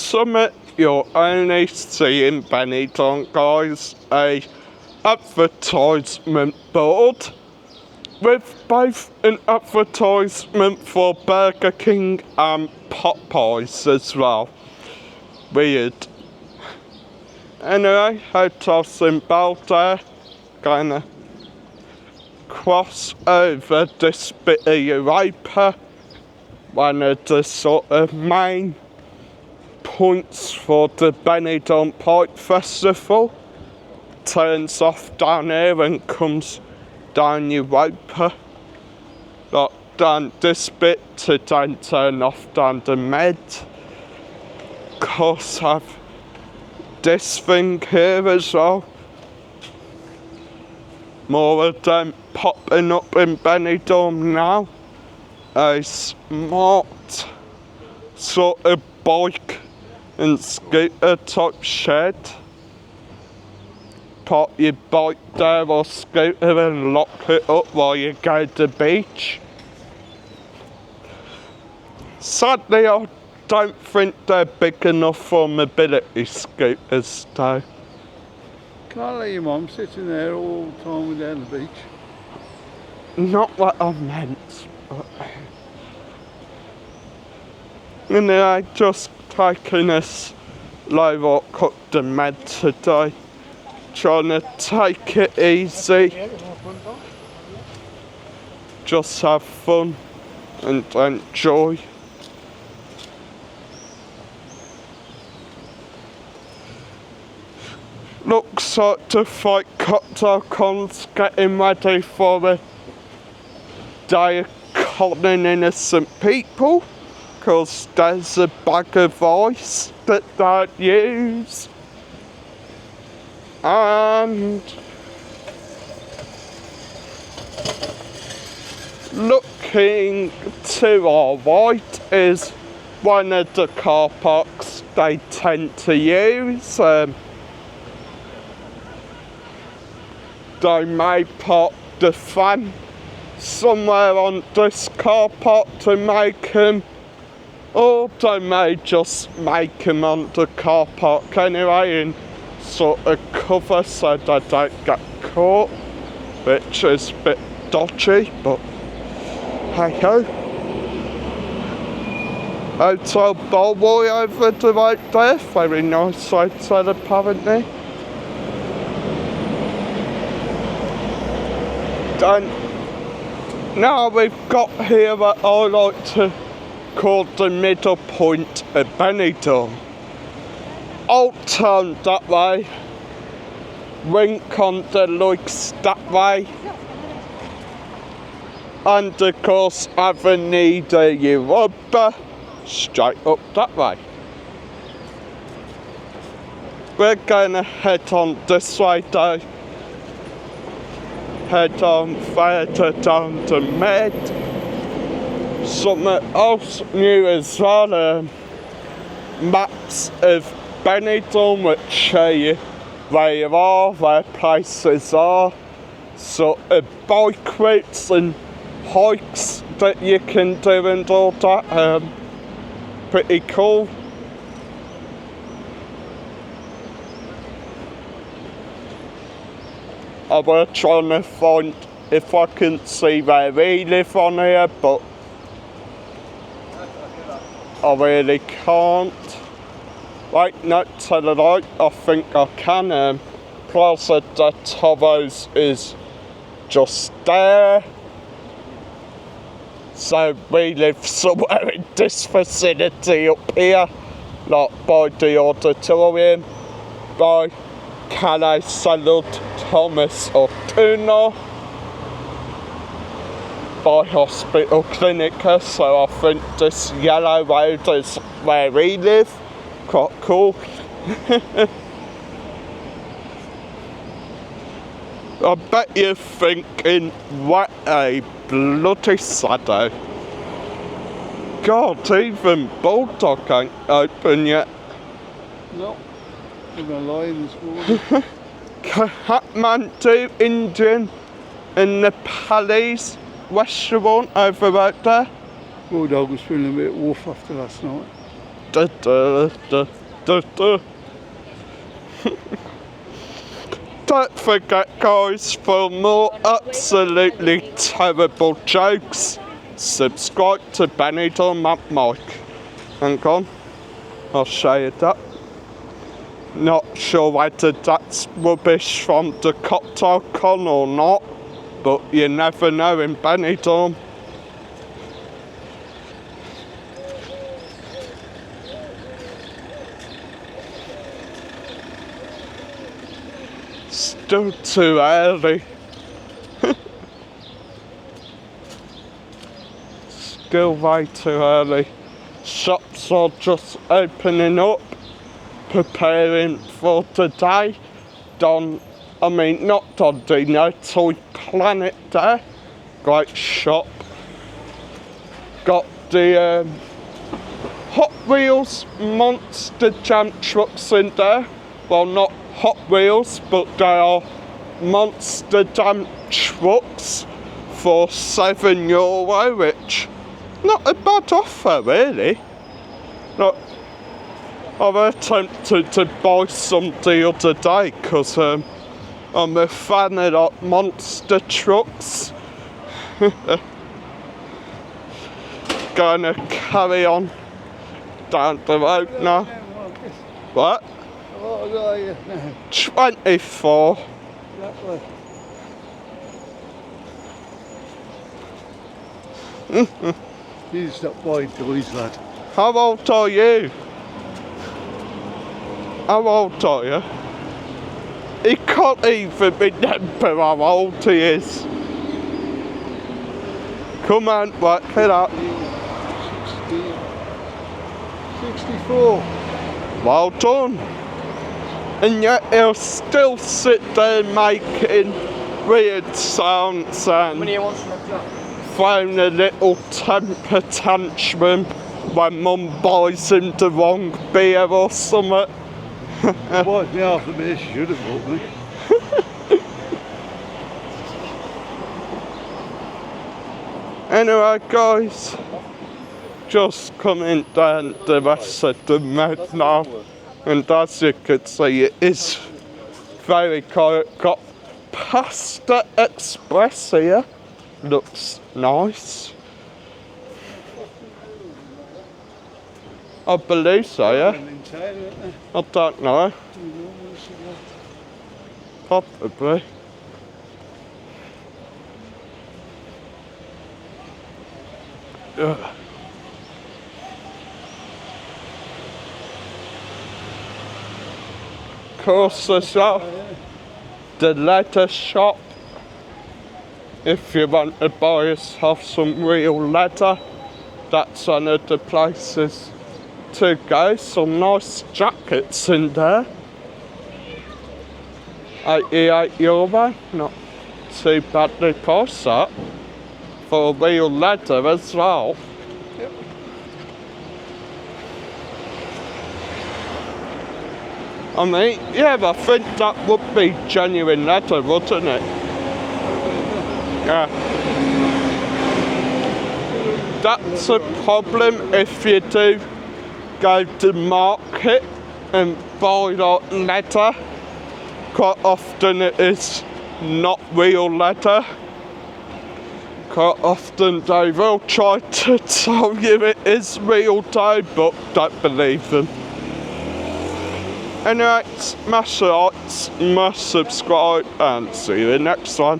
Summit, you'll only see in Benidorm, guys, a advertisement board with both an advertisement for Burger King and Popeyes as well. Weird. Anyway, Hotel Simbel there, gonna cross over this bit of Europa, one of the sort of main points for the Benidorm Pipe Festival. Turns off down here and comes down Europa, like down this bit to then turn off down the Med. Course have this thing here as well. More of them popping up in Benidorm now. A smart sort of bike and scooter type shed. Park your bike there or scooter and lock it up while you go to the beach. Sadly, I don't think they're big enough for mobility scooters though. Can't let your mum sitting there all the time down the beach. Not what I meant, but... Anyway, just taking a slow walk up the Med today. Trying to take it easy. Just have fun and enjoy. Looks like the Fight Cocktail Con's getting ready for a day of conning innocent people, because there's a bag of ice that they use. And looking to our right is one of the car parks they tend to use. They may park the fan somewhere on this car park to make them, or they may just make them on the car park anyway and sort of cover so they don't get caught, which is a bit dodgy, but hey ho. Hotel Bellboy over the right there, very nice hotel apparently. And now we've got here what I like to call the middle point of Benidorm. Old Town that way, Rincon de Leix that way, and of course Avenida Europa straight up that way. We're gonna head on this way though, head on further down to Med. Something else new as well, maps of Benidorm which show you where you are, where places are, sort of bike routes and hikes that you can do and all that. Pretty cool. I was trying to find if I can see where we live on here, but I really can't. Wait, no, to the right, I think I can. Plaza de Toros is just there. So we live somewhere in this vicinity up here, like by the auditorium, by Calais Salud Thomas or Tuna, by Hospital Clinica, so I think this yellow road is where we live. Quite cool. I bet you're thinking, what a bloody shadow. God, even Bulldog ain't open yet. No, I'm gonna lie this morning. Kathmandu Indian and Nepalese restaurant over right there. Bulldog was feeling a bit woof after last night. da, da, da, da, da. Don't forget, guys, for more absolutely terrible jokes, subscribe to Benidorm at Mike. Hang on, I'll show you that. Not sure whether that's rubbish from the cocktail con or not, but you never know in Benidorm. Still too early. Still way too early. Shops are just opening up, preparing for today. Not Don Dino, Toy Planet there. Great shop. Got the Hot Wheels Monster Jam trucks in there. Well, not Hot Wheels, but they are Monster Jam trucks for €7, which not a bad offer really. Not, I was tempted to buy some the other day because I'm a fan of like monster trucks. Gonna carry on down the road now. What? What are you now? 24. That way. You stop buying toys, lad. How old are you? How old are you? He can't even remember how old he is. Come on, work it out. 64. Well done. And yet he'll still sit there making weird sounds and throwing a little temper tantrum when Mum buys him the wrong beer or something. Bought me half a beer, should have bought me. Anyway, guys, just coming down the rest of the road now, and as you can see, it is very quiet. Got Pasta Express here, looks nice. I believe so, yeah. I don't know. Probably. Ugh. Of course, as well, the leather shop. If you want to buy yourself some real leather, that's one of the places to go. Some nice jackets in there. €88, not too badly priced that. For real leather as well. Yep. Yeah, I think that would be genuine leather, wouldn't it? Yeah. That's a problem if you do go to market and buy like leather. Quite often it is not real leather. Quite often they will try to tell you it is real though, but don't believe them. Anyway, smash the likes, must subscribe, and see you in the next one.